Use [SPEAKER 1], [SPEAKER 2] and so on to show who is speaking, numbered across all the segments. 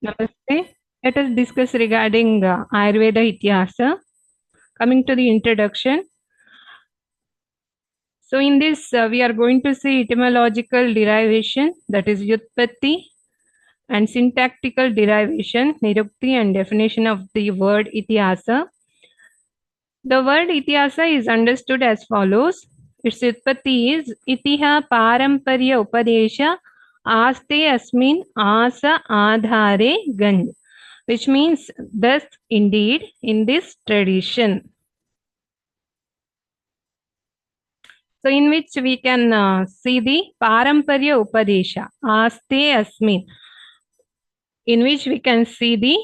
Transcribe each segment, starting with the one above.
[SPEAKER 1] Namaste. Let us discuss regarding Ayurveda Ityasa. Coming to the introduction. So, in this, we are going to see etymological derivation, that is Yutpatti, and syntactical derivation, Nirukti, and definition of the word Ityasa. The word Ityasa is understood as follows. Its Yutpatti is Itiha Paramparya Upadesha Aste Asmin Asa Adhare Ganj, which means thus indeed in this tradition. So in which we can see the Paramparya Upadesha, Aste Asmin, in which we can see the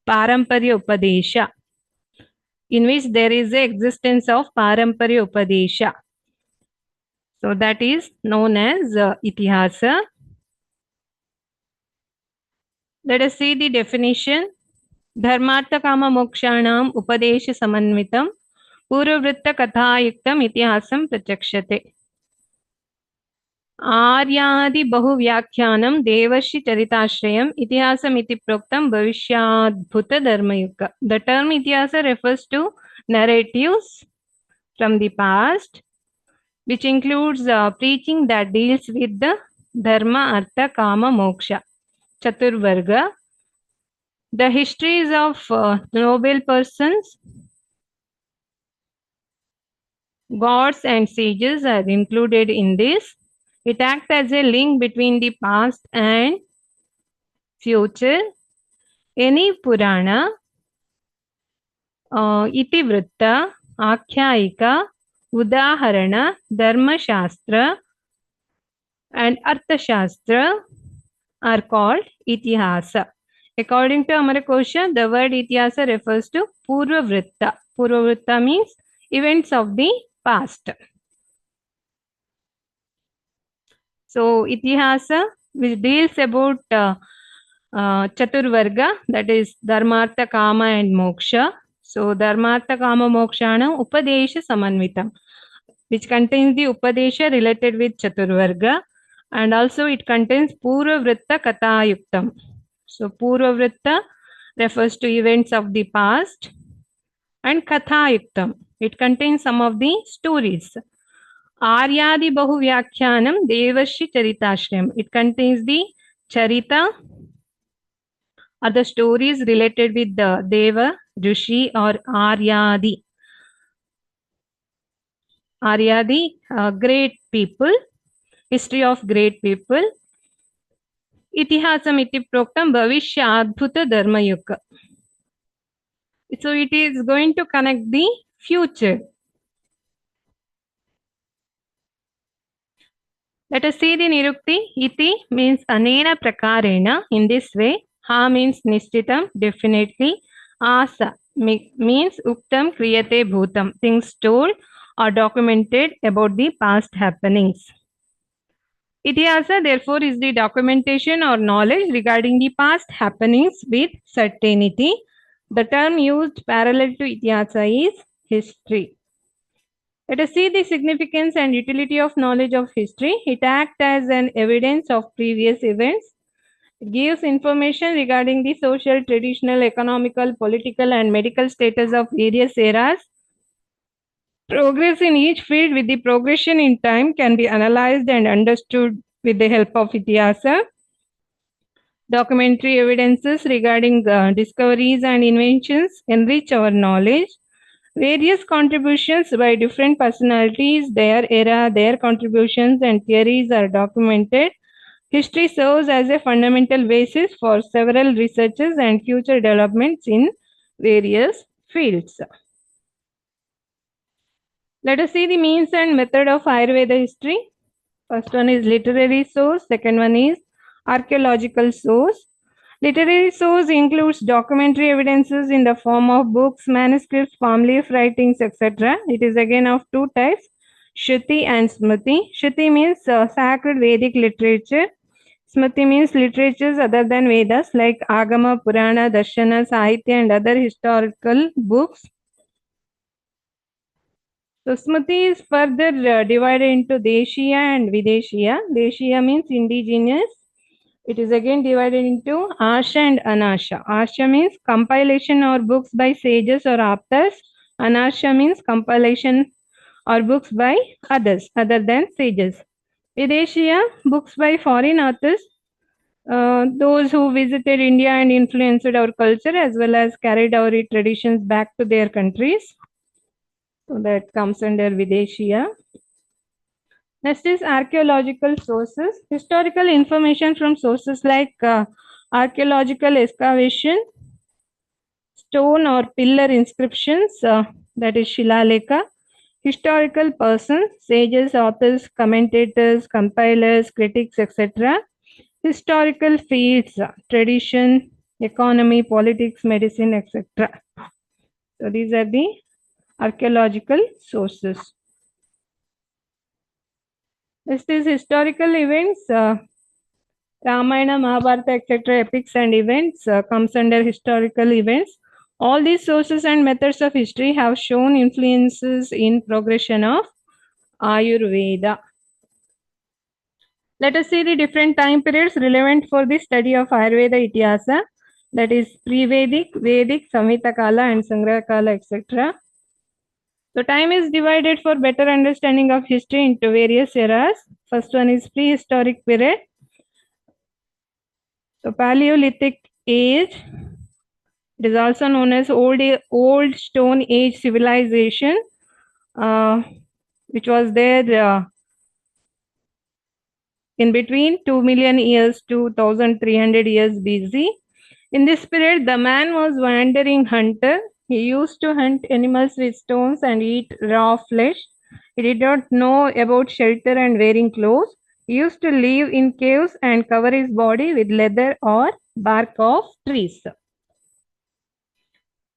[SPEAKER 1] Paramparya Upadesha, in which there is the existence of Paramparya Upadesha. So that is known as Itihasa. Let us see the definition. Dharmartha Kama Mokshanam Upadesha Samanvitam Purvritta Kathayuktam Itihasam Prachakshate. आर्यादि बहुव्याख्यानं देवर्षि चरिताश्रयम् इतिहासम् इति प्रोक्तं भविष्याद्भुत Dharmayug. The term Itihasa refers to narratives from the past, which includes preaching that deals with the dharma, artha, kama, moksha, chaturvarga. The histories of noble persons, gods and sages are included in this. It acts as a link between the past and future. Any Purana, Itivritta, Akhyayika, Udaharana, Dharma Shastra, and Arthashastra are called Itihasa. According to Amarkosha, the word Itihasa refers to Purvavritta. Purvavritta means events of the past. So, Itihasa, which deals about Chaturvarga, that is Dharmartha, Kama and Moksha. So, Dharmartha, Kama, Mokshana, Upadesha Samanvitam, which contains the Upadesha related with Chaturvarga, and also it contains Purvavritta Kathayuktam. So, Purvavritta refers to events of the past, and Kathayuktam, it contains some of the stories. Aryadi Bahu Vyakhyanam Devashi Charitashram, it contains the Charita are the stories related with the Deva, Rishi or Aryadi. Aryadi, great people, history of great people. Itihasam iti proktam bhavishya adbhuta dharma yuga. So it is going to connect the future. Let us see the Nirukti. Iti means anena prakarena, in this way. Ha means nishchitam, definitely. Asa means uktam kriyate bhutam, things told or documented about the past happenings. Itihasa therefore is the documentation or knowledge regarding the past happenings with certainty. The term used parallel to Itihasa is history. Let us see the significance and utility of knowledge of history. It acts as an evidence of previous events. It gives information regarding the social, traditional, economical, political, and medical status of various eras. Progress in each field with the progression in time can be analyzed and understood with the help of Itihasa. Documentary evidences regarding discoveries and inventions enrich our knowledge. Various contributions by different personalities, their era, their contributions and theories are documented. History serves as a fundamental basis for several researches and future developments in various fields. Let us see the means and method of Ayurveda history. First one is literary source, second one is archaeological source. Literary source includes documentary evidences in the form of books, manuscripts, palm leaf writings, etc. It is again of two types, Shruti and Smriti. Shruti means sacred Vedic literature. Smriti means literatures other than Vedas like Agama, Purana, Darshana, Sahitya and other historical books. So Smriti is further divided into Deshiya and Videshiya. Deshiya means indigenous It is again divided into Asha and Anasha. Asha means compilation or books by sages or aptas. Anasha means compilation or books by others other than sages. Videshiya, books by foreign authors, those who visited India and influenced our culture as well as carried our traditions back to their countries. So that comes under Videshiya. Next is archaeological sources. Historical information from sources like archaeological excavation, stone or pillar inscriptions, that is Shilalekha. Historical persons, sages, authors, commentators, compilers, critics, etc. Historical fields, tradition, economy, politics, medicine, etc. So these are the archaeological sources. Next is historical events. Ramayana, Mahabharata, etc. epics and events comes under historical events. All these sources and methods of history have shown influences in progression of Ayurveda. Let us see the different time periods relevant for the study of Ayurveda Ityasa, that is pre-Vedic, Vedic, Samhita Kala and Sangraha Kala, etc. So time is divided for better understanding of history into various eras. First one is prehistoric period. So Paleolithic age, it is also known as old Stone Age civilization, which was there in between 2 million years to 1300 years BC. In this period, the man was wandering hunter. He used to hunt animals with stones and eat raw flesh. He did not know about shelter and wearing clothes. He used to live in caves and cover his body with leather or bark of trees.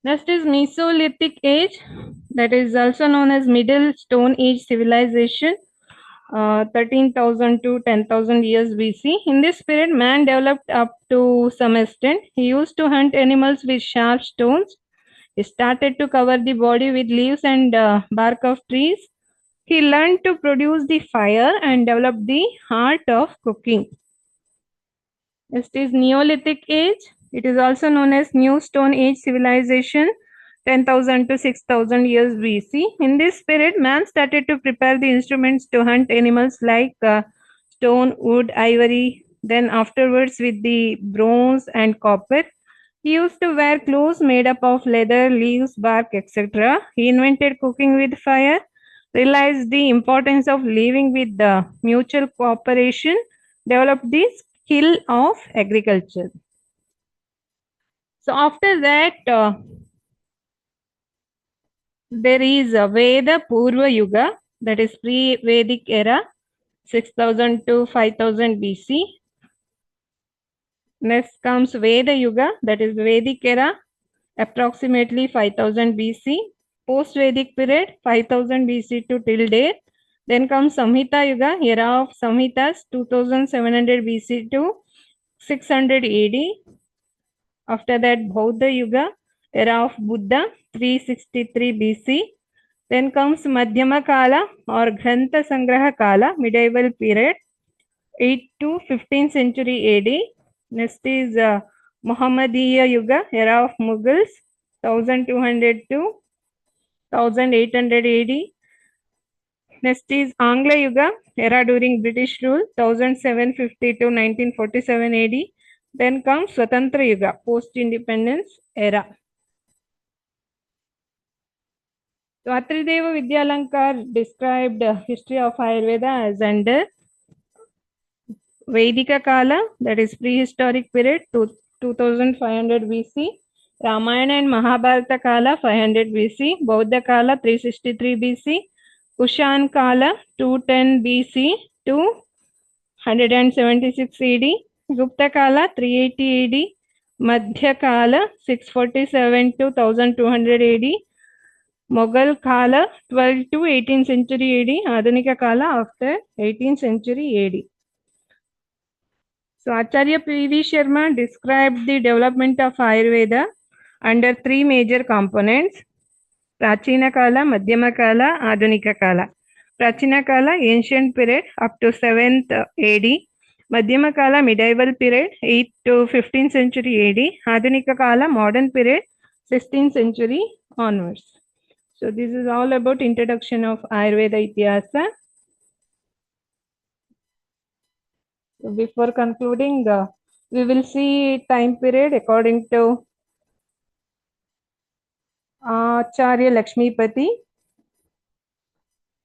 [SPEAKER 1] Next is Mesolithic age, that is also known as Middle Stone Age civilization, 13,000 to 10,000 years BC. In this period, man developed up to some extent. He used to hunt animals with sharp stones. He started to cover the body with leaves and bark of trees. He learned to produce the fire and developed the art of cooking. Next is Neolithic age. It is also known as New Stone Age civilization, 10,000 to 6,000 years BC. In this period, man started to prepare the instruments to hunt animals like stone, wood, ivory. Then afterwards with the bronze and copper. He used to wear clothes made up of leather, leaves, bark, etc. He invented cooking with fire, realized the importance of living with the mutual cooperation, developed the skill of agriculture. So after that, there is a Veda Purva Yuga, that is pre-Vedic era, 6000 to 5000 BC. Next comes Veda Yuga, that is Vedic era, approximately 5000 BC. Post-Vedic period, 5000 BC to till date. Then comes Samhita Yuga, era of Samhitas, 2700 BC to 600 AD. After that, Bauddha Yuga, era of Buddha, 363 BC. Then comes Madhyama Kala or Grantha Sangraha Kala, medieval period, 8 to 15th century AD. Next is Muhammadiya Yuga, era of Mughals, 1200 to 1800 AD. Next is Angla Yuga, era during British rule, 1750 to 1947 AD. Then comes Swatantra Yuga, post-independence era. So Atrideva Vidyalankar described history of Ayurveda as under Vedika Kala, that is prehistoric period, 2500 BC. Ramayana and Mahabharata Kala, 500 BC. Bauddha Kala, 363 BC. Kushan Kala, 210 BC to 176 AD. Gupta Kala, 380 AD. Madhya Kala, 647 to 1200 AD. Mughal Kala, 12 to 18th century AD. Adhunika Kala after 18th century AD. So Acharya P.V. Sharma described the development of Ayurveda under three major components: Prachina Kala, Madhyama Kala, Adhunika Kala. Prachina Kala, ancient period up to 7th AD. Madhyama Kala, medieval period, 8th to 15th century AD. Adhunika Kala, modern period, 16th century onwards. So this is all about introduction of Ayurveda Ityasa. So before concluding, we will see time period according to Acharya Lakshmipati.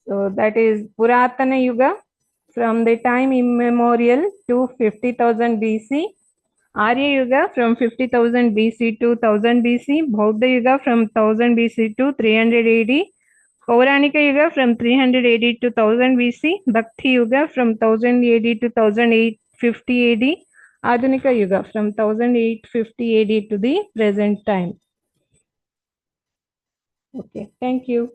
[SPEAKER 1] So that is Puratana Yuga, from the time immemorial to 50,000 BC. Arya Yuga from 50,000 BC to 1000 BC. Bauddha Yuga from 1000 BC to 300 AD. Pauranika Yuga from 300 AD to 1000 BC. Bhakti Yuga from 1000 AD to 1850 AD. Adhunika Yuga from 1850 AD to the present time. Okay, thank you.